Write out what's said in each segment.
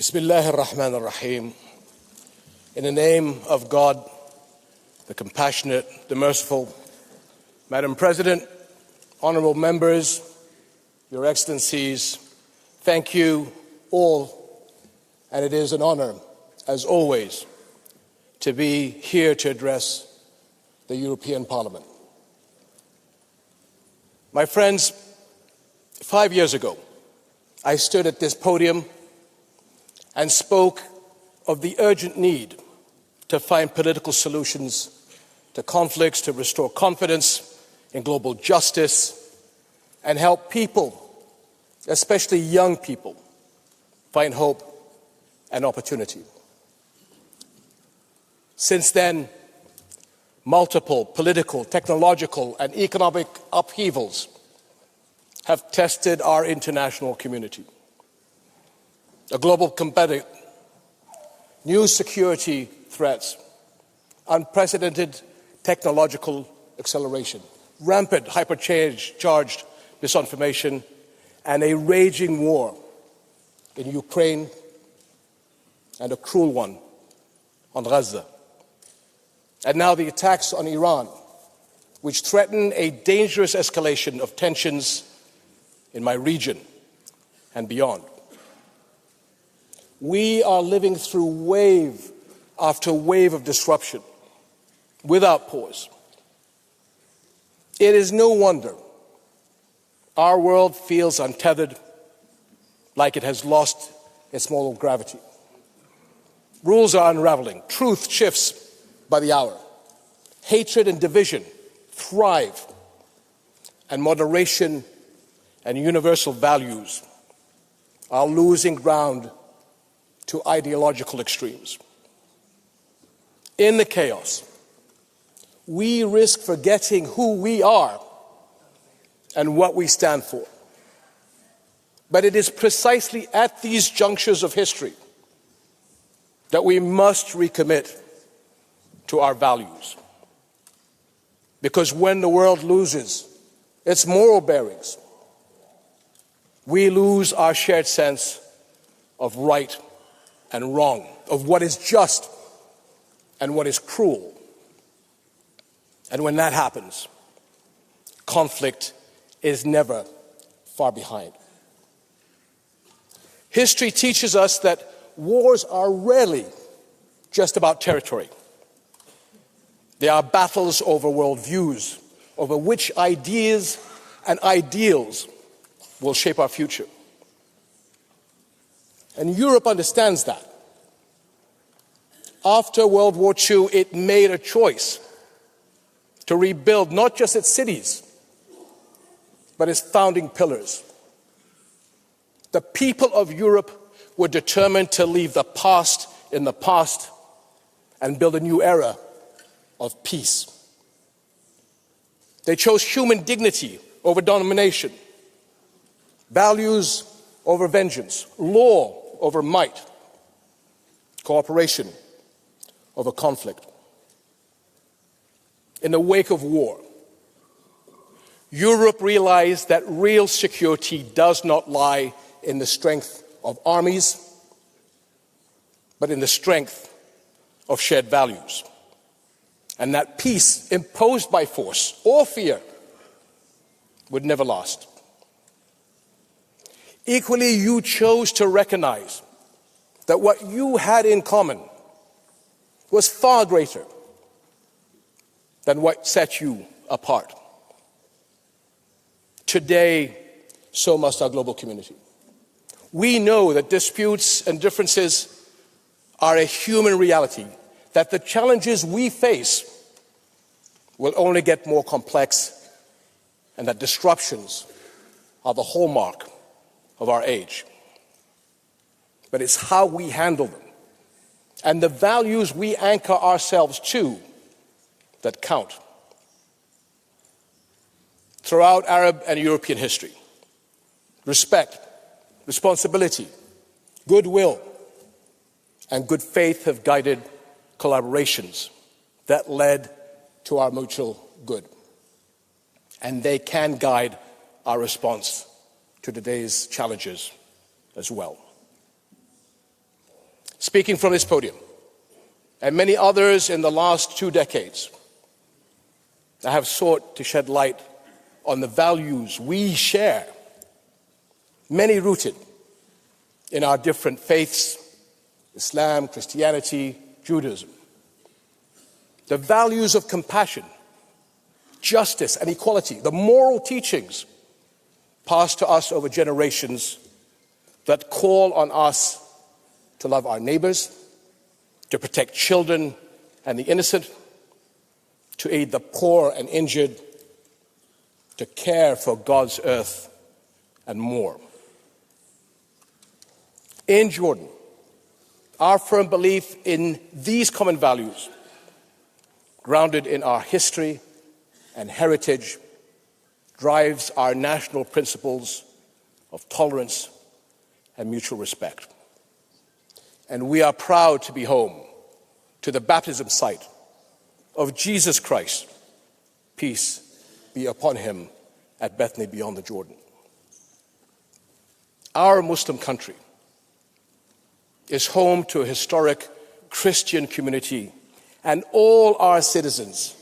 Bismillahir Rahmanir Rahim. In the name of God, the compassionate, the merciful, Madam President, honorable members, Your Excellencies, thank you all, and it is an honor, as always, to be here to address the European Parliament. My friends, 5 years ago, I stood at this podium and spoke of the urgent need to find political solutions to conflicts, to restore confidence in global justice, and help people, especially young people, find hope and opportunity. Since then, multiple political, technological, and economic upheavals have tested our international community. A global competitive, new security threats, unprecedented technological acceleration, rampant hypercharged misinformation, and a raging war in Ukraine and a cruel one on Gaza. And now the attacks on Iran, which threaten a dangerous escalation of tensions in my region and beyond. We are living through wave after wave of disruption without pause. It is no wonder our world feels untethered, like it has lost its moral gravity. Rules are unraveling. Truth shifts by the hour. Hatred and division thrive, and moderation and universal values are losing ground to ideological extremes. In the chaos, we risk forgetting who we are and what we stand for. But it is precisely at these junctures of history that we must recommit to our values. Because when the world loses its moral bearings, we lose our shared sense of right and wrong, of what is just and what is cruel. And when that happens, conflict is never far behind. History teaches us that wars are rarely just about territory. They are battles over worldviews, over which ideas and ideals will shape our future. And Europe understands that. After World War II, it made a choice to rebuild not just its cities, but its founding pillars. The people of Europe were determined to leave the past in the past and build a new era of peace. They chose human dignity over domination, values over vengeance, law over might, cooperation over conflict. In the wake of war, Europe realized that real security does not lie in the strength of armies, but in the strength of shared values. And that peace imposed by force or fear would never last. Equally, you chose to recognize that what you had in common was far greater than what set you apart. Today, so must our global community. We know that disputes and differences are a human reality, that the challenges we face will only get more complex, and that disruptions are the hallmark of our age. But it's how we handle them and the values we anchor ourselves to that count. Throughout Arab and European history, respect, responsibility, goodwill, and good faith have guided collaborations that led to our mutual good. And they can guide our response to today's challenges as well. Speaking from this podium, and many others in the last 2 decades, I have sought to shed light on the values we share, many rooted in our different faiths, Islam, Christianity, Judaism. The values of compassion, justice, and equality, the moral teachings passed to us over generations that call on us to love our neighbors, to protect children and the innocent, to aid the poor and injured, to care for God's earth, and more. In Jordan, our firm belief in these common values, grounded in our history and heritage, drives our national principles of tolerance and mutual respect. And we are proud to be home to the baptism site of Jesus Christ, peace be upon him, at Bethany beyond the Jordan. Our Muslim country is home to a historic Christian community, and all our citizens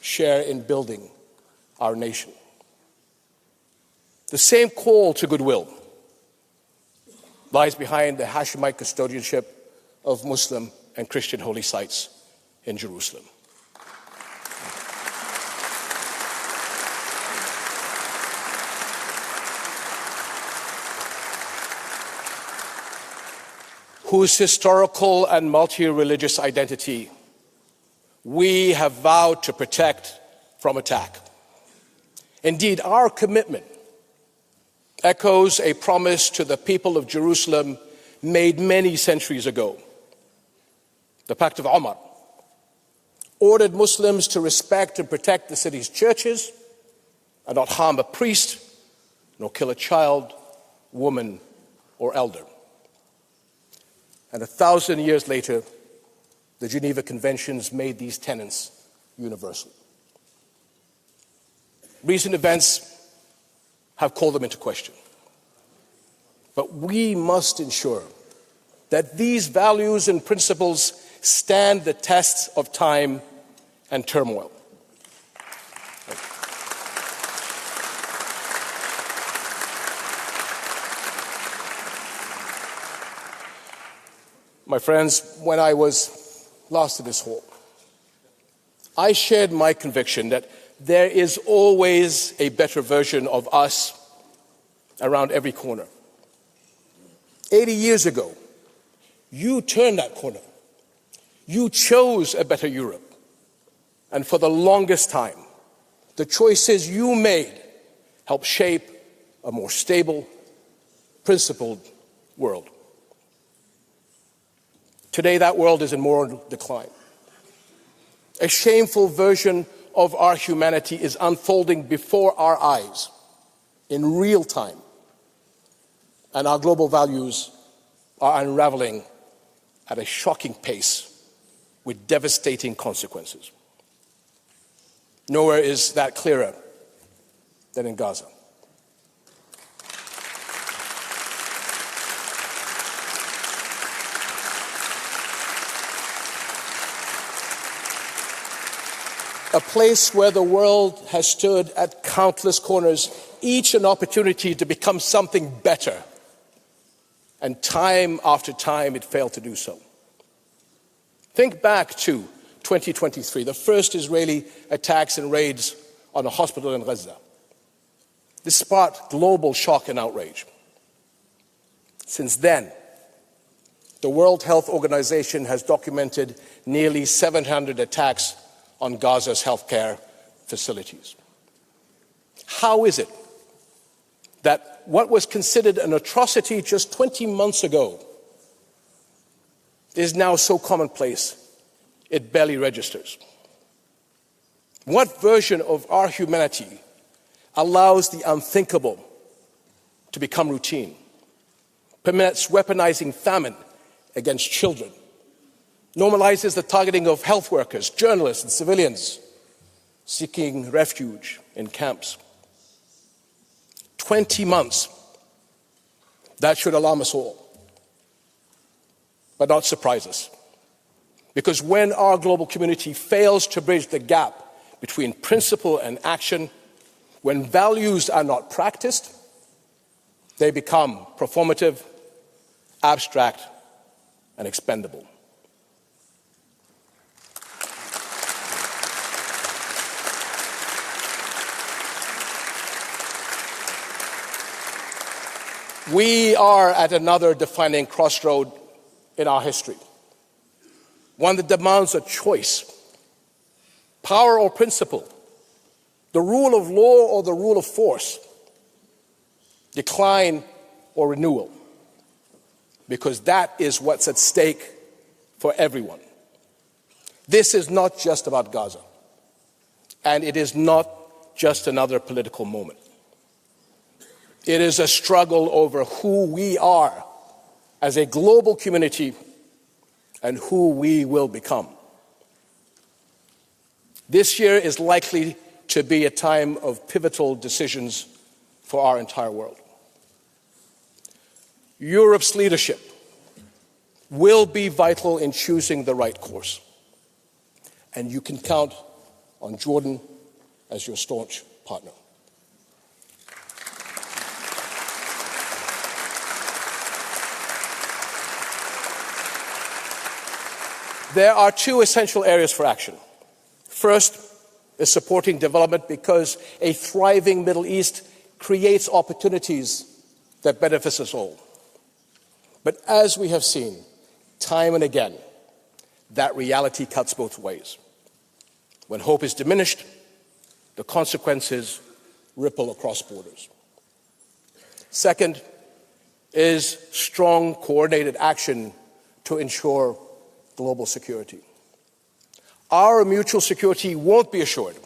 share in building our nation. The same call to goodwill lies behind the Hashemite custodianship of Muslim and Christian holy sites in Jerusalem. Whose historical and multi-religious identity we have vowed to protect from attack. Indeed, our commitment echoes a promise to the people of Jerusalem made many centuries ago. The Pact of Omar ordered Muslims to respect and protect the city's churches and not harm a priest, nor kill a child, woman, or elder. And 1,000 years later, the Geneva Conventions made these tenets universal. Recent events have called them into question. But we must ensure that these values and principles stand the tests of time and turmoil. My friends, when I was last in this hall, I shared my conviction that there is always a better version of us around every corner. 80 years ago, you turned that corner. You chose a better Europe. And for the longest time, the choices you made helped shape a more stable, principled world. Today, that world is in moral decline. A shameful version of our humanity is unfolding before our eyes in real time, and our global values are unraveling at a shocking pace with devastating consequences. Nowhere is that clearer than in Gaza. A place where the world has stood at countless corners, each an opportunity to become something better. And time after time, it failed to do so. Think back to 2023, the first Israeli attacks and raids on a hospital in Gaza. This sparked global shock and outrage. Since then, the World Health Organization has documented nearly 700 attacks on Gaza's healthcare facilities. How is it that what was considered an atrocity just 20 months ago is now so commonplace it barely registers? What version of our humanity allows the unthinkable to become routine, permits weaponizing famine against children, normalizes the targeting of health workers, journalists, and civilians seeking refuge in camps? 20 months. That should alarm us all. but not surprise us. Because when our global community fails to bridge the gap between principle and action, when values are not practiced, they become performative, abstract, and expendable. We are at another defining crossroad in our history, one that demands a choice: power or principle, the rule of law or the rule of force, decline or renewal, because that is what's at stake for everyone. This is not just about Gaza, and it is not just another political moment. It is a struggle over who we are as a global community and who we will become. This year is likely to be a time of pivotal decisions for our entire world. Europe's leadership will be vital in choosing the right course, and you can count on Jordan as your staunch partner. There are two essential areas for action. First is supporting development, because a thriving Middle East creates opportunities that benefit us all. But as we have seen time and again, that reality cuts both ways. When hope is diminished, the consequences ripple across borders. Second is strong, coordinated action to ensure global security. Our mutual security won't be assured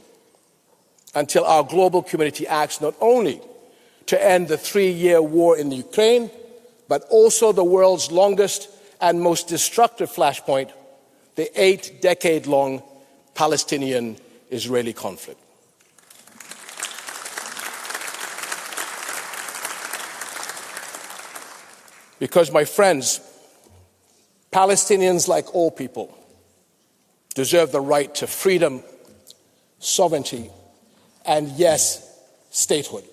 until our global community acts not only to end the 3-year war in the Ukraine, but also the world's longest and most destructive flashpoint, the 8-decade-long Palestinian-Israeli conflict. Because, my friends, Palestinians, like all people, deserve the right to freedom, sovereignty, and, yes, statehood.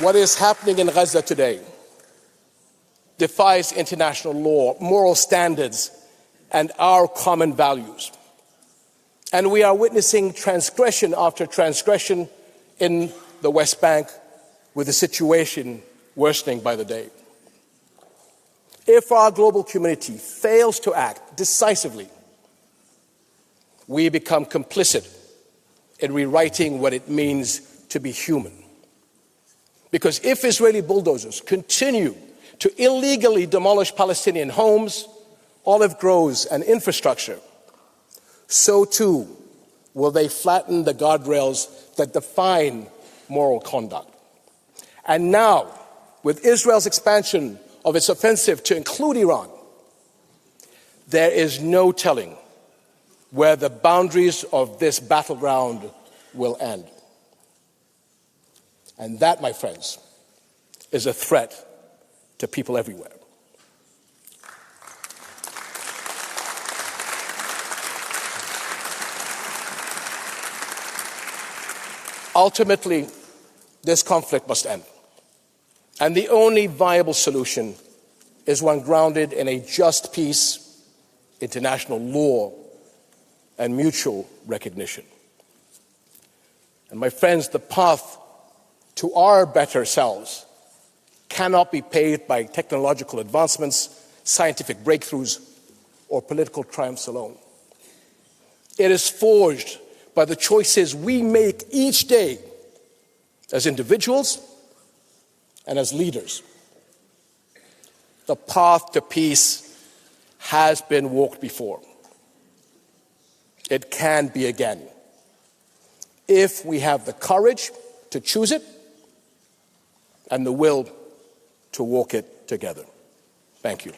What is happening in Gaza today defies international law, moral standards, and our common values. And we are witnessing transgression after transgression in the West Bank, with the situation worsening by the day. If our global community fails to act decisively, we become complicit in rewriting what it means to be human. Because if Israeli bulldozers continue to illegally demolish Palestinian homes, olive groves, and infrastructure, so too will they flatten the guardrails that define moral conduct. And now, with Israel's expansion of its offensive to include Iran, there is no telling where the boundaries of this battleground will end. And that, my friends, is a threat to people everywhere. Ultimately, this conflict must end. And the only viable solution is one grounded in a just peace, international law, and mutual recognition. And my friends, the path to our better selves cannot be paved by technological advancements, scientific breakthroughs, or political triumphs alone. It is forged by the choices we make each day as individuals and as leaders. The path to peace has been walked before. It can be again, if we have the courage to choose it and the will to walk it together. Thank you.